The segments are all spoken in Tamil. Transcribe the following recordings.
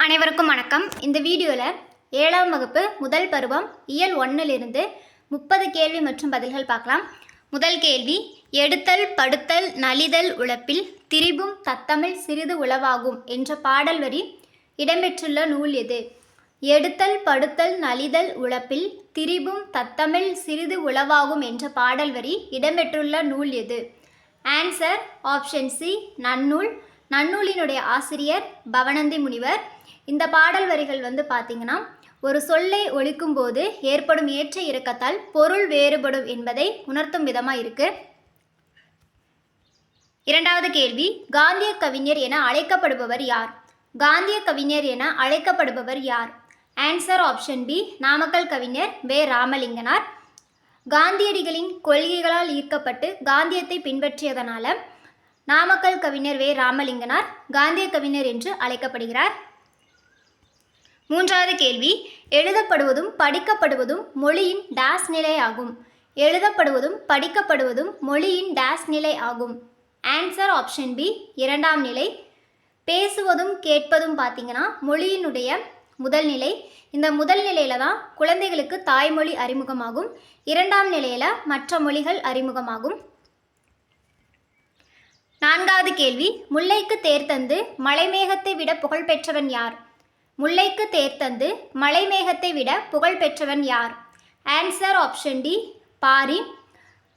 அனைவருக்கும் வணக்கம். இந்த வீடியோவில் 7ஆம் வகுப்பு முதல் பருவம் இயல் 1லிருந்து 30 கேள்வி மற்றும் பதில்கள் பார்க்கலாம். முதல் கேள்வி, எடுத்தல் படுத்தல் நலிதல் உழப்பில் திரிபும் தத்தமிழ் சிறிது உளவாகும் என்ற பாடல் வரி இடம்பெற்றுள்ள நூல் எது? எடுத்தல் படுத்தல் நலிதல் உழப்பில் திரிபும் தத்தமிழ் சிறிது உளவாகும் என்ற பாடல் வரி இடம்பெற்றுள்ள நூல் எது? ஆன்சர் ஆப்ஷன் சி, நன்னூல். நன்னூலினுடைய ஆசிரியர் பவணந்தி முனிவர். இந்த பாடல் வரிகள் பார்த்தீங்கன்னா, ஒரு சொல்லை ஒலிக்கும் போது ஏற்படும் ஏற்ற இறக்கத்தால் பொருள் வேறுபடும் என்பதை உணர்த்தும் விதமாக இருக்கு. இரண்டாவது கேள்வி, காந்திய கவிஞர் என அழைக்கப்படுபவர் யார்? காந்திய கவிஞர் என அழைக்கப்படுபவர் யார்? ஆன்சர் ஆப்ஷன் பி, நாமக்கல் கவிஞர் வே. ராமலிங்கனார். காந்தியடிகளின் கொள்கைகளால் ஈர்க்கப்பட்டு காந்தியத்தை பின்பற்றியதனால நாமக்கல் கவிஞர் வே. ராமலிங்கனார் காந்திய கவிஞர் என்று அழைக்கப்படுகிறார். மூன்றாவது கேள்வி, எழுதப்படுவதும் படிக்கப்படுவதும் மொழியின் டேஸ் நிலை ஆகும். எழுதப்படுவதும் படிக்கப்படுவதும் மொழியின் டேஸ் நிலை ஆகும். ஆன்சர் ஆப்ஷன் பி, இரண்டாம் நிலை. பேசுவதும் கேட்பதும் பார்த்தீங்கன்னா மொழியினுடைய முதல் நிலை. இந்த முதல் நிலையில தான் குழந்தைகளுக்கு தாய்மொழி அறிமுகமாகும். இரண்டாம் நிலையில மற்ற மொழிகள் அறிமுகமாகும். நான்காவது கேள்வி, முல்லைக்கு தேர்தந்து மலைமேகத்தை விட புகழ் பெற்றவன் யார்? முல்லைக்கு தேர்தந்து மலைமேகத்தை விட புகழ் பெற்றவன் யார்? Answer option D, Pari.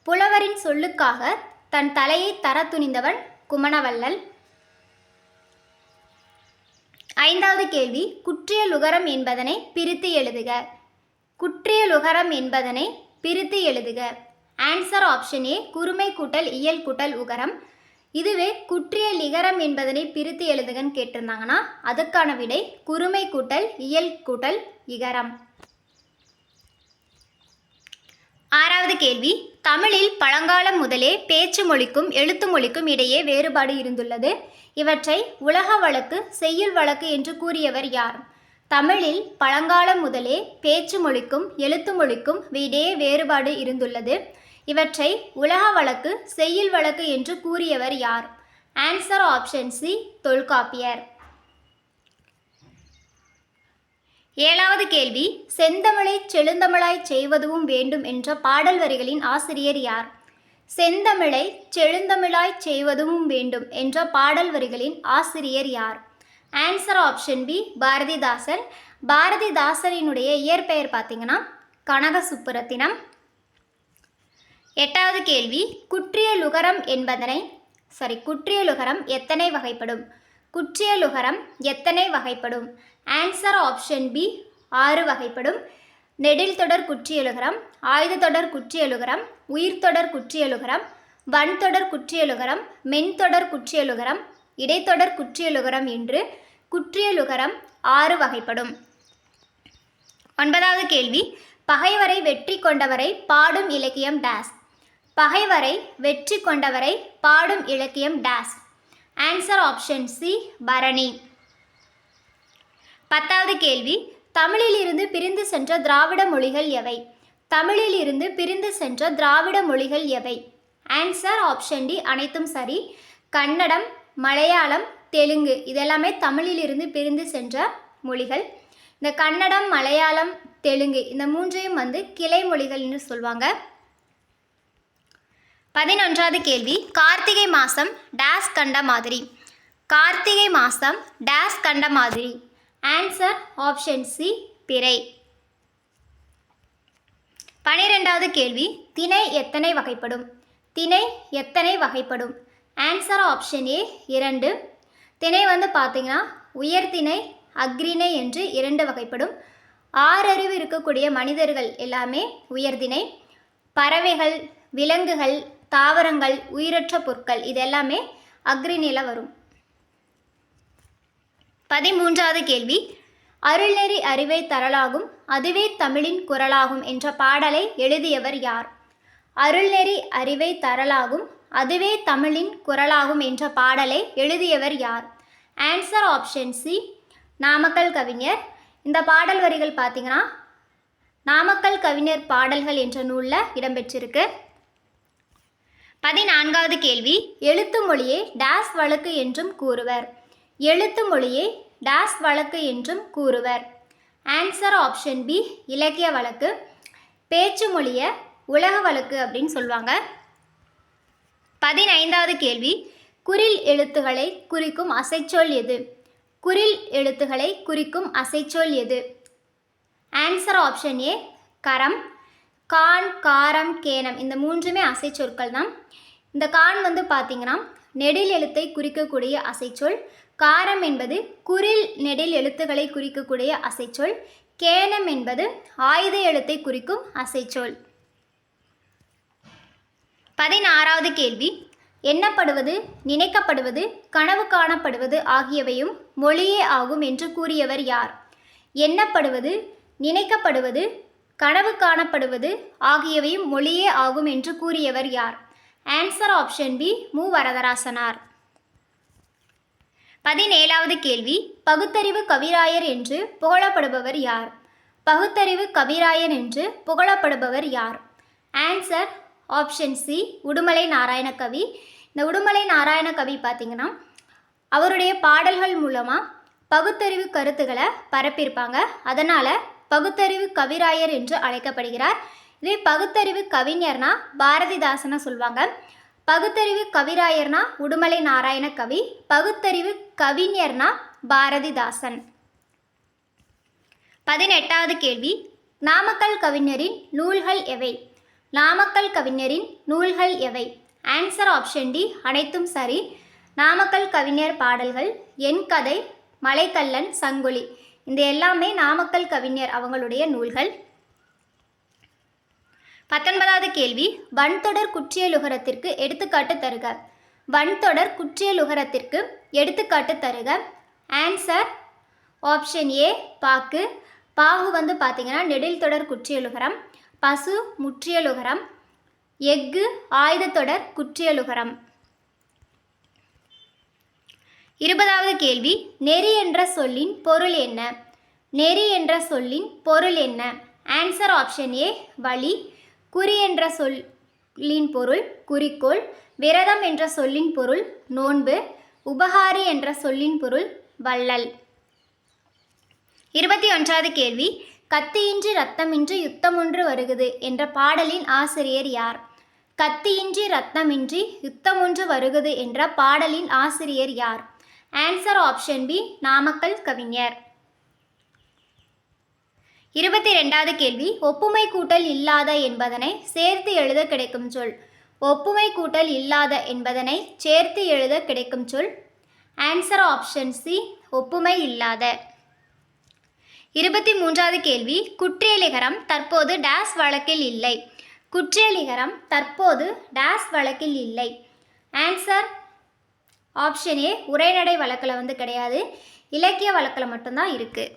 புலவரின் சொல்லுக்காக தன் தலையை தர துணிந்தவன் குமணவள்ளல். ஐந்தாவது கேள்வி, குற்றியலுகரம் என்பதனை பிரித்து எழுதுக. குற்றியலுகரம் என்பதனை பிரித்து எழுதுக. ஆன்சர் ஆப்ஷன் ஏ, குறுமை கூட்டல் இயல் கூட்டல் உகரம். இதுவே குற்றிய லிகரம் என்பதனை பிரித்து எழுதுகன்னு கேட்டிருந்தாங்கன்னா அதுக்கான விடை குறுமை கூட்டல் இயல் கூட்டல் இகரம். ஆறாவது கேள்வி, தமிழில் பழங்காலம் முதலே பேச்சு மொழிக்கும் எழுத்து மொழிக்கும் இடையே வேறுபாடு இருந்துள்ளது. இவற்றை உலக வழக்கு செய்யுள் வழக்கு என்று கூறியவர் யார்? தமிழில் பழங்காலம் முதலே பேச்சு மொழிக்கும் எழுத்து மொழிக்கும் இடையே வேறுபாடு இருந்துள்ளது. இவற்றை உலக வழக்கு செய்யுள் வழக்கு என்று கூறியவர் யார்? Answer option C, Tolkappiyar. ஏழாவது கேள்வி, செந்தமிழை செழுந்தமிழாய் செய்வதும் வேண்டும் என்ற பாடல் வரிகளின் ஆசிரியர் யார்? செந்தமிழை செழுந்தமிழாய் செய்வதும் வேண்டும் என்ற பாடல் வரிகளின் ஆசிரியர் யார்? Answer option B, Bharathidasan. பாரதிதாசனினுடைய இயற்பெயர் பார்த்தீங்கன்னா கனக சுப்புரத்தினம். எட்டாவது கேள்வி, குற்றியலுகரம் எத்தனை வகைப்படும்? குற்றியலுகரம் எத்தனை வகைப்படும்? ஆன்சர் ஆப்ஷன் பி, 6 வகைப்படும். நெடில் தொடர் குற்றியலுகரம், ஆயுத தொடர் குற்றியலுகரம், உயிர்த்தொடர் குற்றியலுகரம், வன்தொடர் குற்றியலுகரம், மென்தொடர் குற்றியலுகரம், இடைத்தொடர் குற்றியலுகரம் என்று குற்றியலுகரம் 6 வகைப்படும். ஒன்பதாவது கேள்வி, பகைவரை வெற்றி கொண்டவரை பாடும் இலக்கியம் டேஸ். பகைவரை வெற்றி கொண்டவரை பாடும் இலக்கியம் days. Answer option C, Bharani. பத்தாவது கேள்வி, தமிழில் இருந்து பிரிந்து சென்ற திராவிட மொழிகள் எவை? தமிழில் இருந்து பிரிந்து சென்ற திராவிட மொழிகள் எவை? ஆன்சர் ஆப்ஷன் டி, அனைத்தும் சரி. கன்னடம், மலையாளம், தெலுங்கு இதெல்லாமே தமிழில் இருந்து பிரிந்து சென்ற மொழிகள். இந்த கன்னடம், மலையாளம், தெலுங்கு இந்த மூன்றையும் கிளை மொழிகள் என்று சொல்லுவாங்க. 11வது கேள்வி, கார்த்திகை மாதம் டேஸ் கண்ட மாதிரி. கார்த்திகை மாதம் டேஸ் கண்ட மாதிரி. ஆன்சர் ஆப்ஷன் சி, பிறை. 12வது கேள்வி, திணை எத்தனை வகைப்படும்? திணை எத்தனை வகைப்படும்? ஆன்சர் ஆப்ஷன் ஏ, 2. திணை பார்த்தீங்கன்னா உயர்திணை, அக்ரிணை என்று 2 வகைப்படும். 6 அறிவு இருக்கக்கூடிய மனிதர்கள் எல்லாமே உயர்திணை. பறவைகள், விலங்குகள், தாவரங்கள், உயிரற்ற பொருட்கள் இதெல்லாமே அக்ரிணையில் வரும். 13வது கேள்வி, அருள்நெறி அறிவை தரலாகும் அதுவே தமிழின் குரலாகும் என்ற பாடலை எழுதியவர் யார்? அருள்நெறி அறிவை தரலாகும் அதுவே தமிழின் குரலாகும் என்ற பாடலை எழுதியவர் யார்? ஆன்சர் ஆப்ஷன் சி, நாமக்கல் கவிஞர். இந்த பாடல் வரிகள் பார்த்தீங்கன்னா நாமக்கல் கவிஞர் பாடல்கள் என்ற நூலில் இடம்பெற்றிருக்கு. 14வது கேள்வி, எழுத்து மொழியை டேஸ் வழக்கு என்றும் கூறுவர். எழுத்து மொழியை டேஸ் வழக்கு என்றும் கூறுவர். ஆன்சர் ஆப்ஷன் பி இலக்கிய வழக்கு. பேச்சு மொழியை உலக வழக்கு அப்படின்னு சொல்லுவாங்க. 15வது கேள்வி, குறில் எழுத்துக்களை குறிக்கும் அசைச்சொல் எது? குறில் எழுத்துக்களை குறிக்கும் அசைச்சொல் எது? ஆன்சர் ஆப்ஷன் ஏ கரம். கான், காரம், கேனம் இந்த மூன்றுமே அசைச்சொற்கள் தான். இந்த கான் பார்த்தீங்கன்னா நெடில் எழுத்தை குறிக்கக்கூடிய அசைச்சொல். காரம் என்பது குறில் நெடில் எழுத்துக்களை குறிக்கக்கூடிய அசைச்சொல். கேனம் என்பது ஆயுத எழுத்தை குறிக்கும் அசைச்சொல். 16வது கேள்வி, எண்ணப்படுவது, நினைக்கப்படுவது, கனவு காணப்படுவது ஆகியவையும் மொழியே ஆகும் என்று கூறியவர் யார்? எண்ணப்படுவது, நினைக்கப்படுவது, கனவு காணப்படுவது ஆகியவையும் மொழியே ஆகும் என்று கூறியவர் யார்? ஆன்சர் ஆப்ஷன் பி மு வரதராசனார். 17வது கேள்வி, பகுத்தறிவு கவிராயர் என்று புகழப்படுபவர் யார்? பகுத்தறிவு கவிராயர் என்று புகழப்படுபவர் யார்? Answer option C Udumalai Narayanakavi. இந்த உடுமலை நாராயணகவி பார்த்தீங்கன்னா அவருடைய பாடல்கள் மூலமாக பகுத்தறிவு கருத்துக்களை பரப்பியிருப்பாங்க. அதனால் பகுத்தறிவு கவிராயர் என்று அழைக்கப்படுகிறார். இதே பகுத்தறிவு கவிஞர்னா பாரதிதாசனை சொல்லுவாங்க. பகுத்தறிவு கவிராயர்னா உடுமலை நாராயணகவி. பகுத்தறிவு கவிஞர்னா பாரதிதாசன். 18வது கேள்வி, நாமக்கல் கவிஞரின் நூல்கள் எவை? நாமக்கல் கவிஞரின் நூல்கள் எவை? ஆன்சர் ஆப்ஷன் டி அனைத்தும் சரி. நாமக்கல் கவிஞர் பாடல்கள், என் கதை, மலைக்கல்லன், சங்கொலி இந்த எல்லாமே நாமக்கல் கவிஞர் அவங்களுடைய நூல்கள். 19வது கேள்வி, வன்தொடர் குற்றியலுகரத்திற்கு எடுத்துக்காட்டு தருக. வன்தொடர் குற்றியலுகரத்திற்கு எடுத்துக்காட்டு தருக. ஆன்சர் ஆப்ஷன் ஏ பாக்கு. பாகு பார்த்தீங்கன்னா நெடில் தொடர் குற்றியலுகரம். பசு முற்றியலுகரம். எஃகு ஆயுதத்தொடர் குற்றியலுகரம். 20வது கேள்வி, நெறி என்ற சொல்லின் பொருள் என்ன? நெறி என்ற சொல்லின் பொருள் என்ன? ஆன்சர் ஆப்ஷன் ஏ வழி. குறி என்ற சொல்லின் பொருள் குறிக்கோள். விரதம் என்ற சொல்லின் பொருள் நோன்பு. உபகாரி என்ற சொல்லின் பொருள் வள்ளல். 21வது கேள்வி, கத்தியின்றி ரத்தமின்றி யுத்தமொன்று வருகுது என்ற பாடலின் ஆசிரியர் யார்? கத்தியின்றி ரத்தமின்றி யுத்தமொன்று வருகுது என்ற பாடலின் ஆசிரியர் யார்? ஆன்சர் ஆப்ஷன் பி நாமக்கல் கவிஞர். 22வது கேள்வி, ஒப்புமை கூட்டல் இல்லாத என்பதனை சேர்த்து எழுத கிடைக்கும் சொல். ஒப்புமை கூட்டல் இல்லாத என்பதனை சேர்த்து எழுத கிடைக்கும் சொல். ஆன்சர் ஆப்ஷன் சி ஒப்புமை இல்லாத. 23வது கேள்வி, குற்றியலிகரம் தற்போது டேஸ் வழக்கில் இல்லை. குற்றியலிகரம் தற்போது டேஸ் வழக்கில் இல்லை. ஆன்சர் ஆப்ஷன் ஏ உரைநடை வழக்கில் கிடையாது, இலக்கிய வழக்கில் மட்டும்தான் இருக்குது.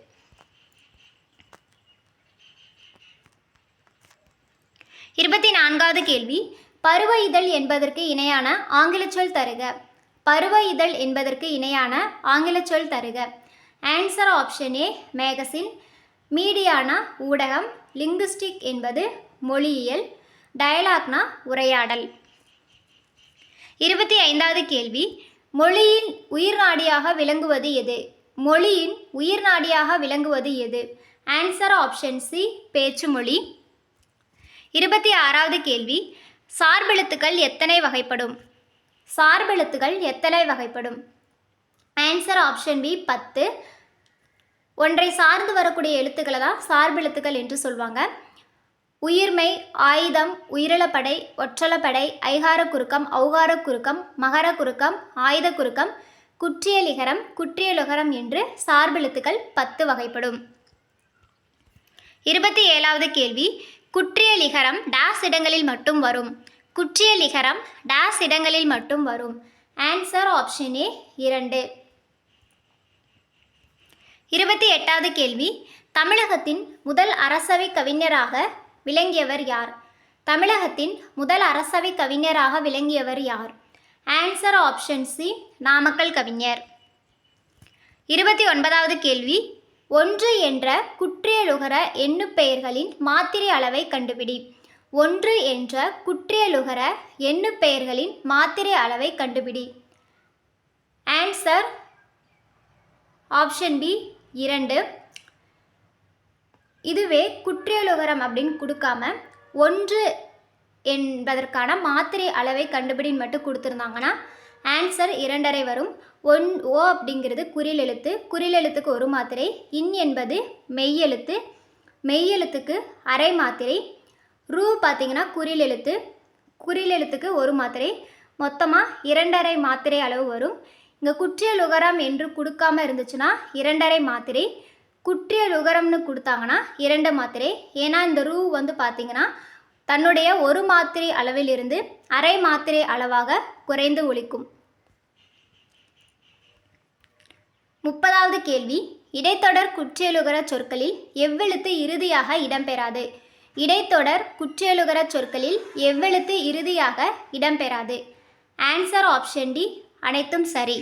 24வது கேள்வி, பருவ இதழ் என்பதற்கு இணையான ஆங்கில சொல் தருக. பருவ இதழ் என்பதற்கு இணையான ஆங்கில சொல் தருக. Answer option A magazine. மீடியானா ஊடகம். லிங்குஸ்டிக் என்பது மொழியியல். டயலாக்னா உரையாடல். 25வது கேள்வி, மொழியின் உயிர்நாடியாக விளங்குவது எது? மொழியின் உயிர்நாடியாக விளங்குவது எது? ஆன்சர் ஆப்ஷன் சி பேச்சு மொழி. 26வது கேள்வி, சார்பெழுத்துக்கள் எத்தனை வகைப்படும்? சார்பெழுத்துக்கள் எத்தனை வகைப்படும்? Answer option B 10. ஒன்றை சார்ந்து வரக்கூடிய எழுத்துக்களை தான் சார்பெழுத்துக்கள் என்று சொல்வாங்க. உயிர்மை, ஆயுதம், உயிரிழப்படை, ஒற்றளப்படை, ஐகார குறுக்கம், ஔகார குறுக்கம், மகர குறுக்கம், ஆயுத குறுக்கம், குற்றியலிகரம், குற்றியலுகரம் என்று சார்பெழுத்துக்கள் 10 வகைப்படும். 27வது கேள்வி, குற்றியலிகரம் டேஸ் இடங்களில் மட்டும் வரும். குற்றியலிகரம் டேஸ் இடங்களில் மட்டும் வரும். ஆன்சர் ஆப்ஷன் ஏ 2. 28வது கேள்வி, தமிழகத்தின் முதல் அரசவை கவிஞராக விளங்கியவர் யார்? தமிழகத்தின் முதல் அரசவை கவிஞராக விளங்கியவர் யார்? ஆன்சர் ஆப்ஷன் சி நாமக்கல் கவிஞர். 29வது கேள்வி, 1 என்ற குற்றியலுகர எண்ணுப்பெயர்களின் மாத்திரை அளவை கண்டுபிடி. 1 என்ற குற்றியலுகர எண்ணுப்பெயர்களின் மாத்திரை அளவை கண்டுபிடி. Answer option B 2. இதுவே குற்றியலுகரம் அப்படின்னு கொடுக்காம 1 என்பதற்கான மாத்திரை அளவை கண்டுபிடின்னு மட்டும் கொடுத்துருந்தாங்கன்னா ஆன்சர் 2.5 வரும். ஓ அப்படிங்கிறது குறில் எழுத்து, குறில் எழுத்துக்கு ஒரு மாத்திரை. இன் என்பது மெய்யெழுத்து, மெய்யெழுத்துக்கு அரை மாத்திரை. ரூ பார்த்திங்கன்னா குறில் எழுத்து, குறில் எழுத்துக்கு ஒரு மாத்திரை. மொத்தமாக 2.5 மாத்திரை அளவு வரும். இங்கே குற்றியலுகரம் என்று கொடுக்காம இருந்துச்சுன்னா 2.5 மாத்திரை, குற்றியலுகரம்னு கொடுத்தாங்கன்னா 2 மாத்திரை. ஏன்னா இந்த ரூ பார்த்திங்கன்னா தன்னுடைய ஒரு மாத்திரை அளவிலிருந்து அரை மாத்திரை அளவாக குறைந்து ஒலிக்கும். 30வது கேள்வி, இடைத்தொடர் குற்றியலுகர சொற்களில் எவ்வெழுத்து இறுதியாக இடம்பெறாது? இடைத்தொடர் குற்றியலுகர சொற்களில் எவ்வெழுத்து இறுதியாக இடம்பெறாது? ஆன்சர் ஆப்ஷன் டி, அனைத்தும் சரி.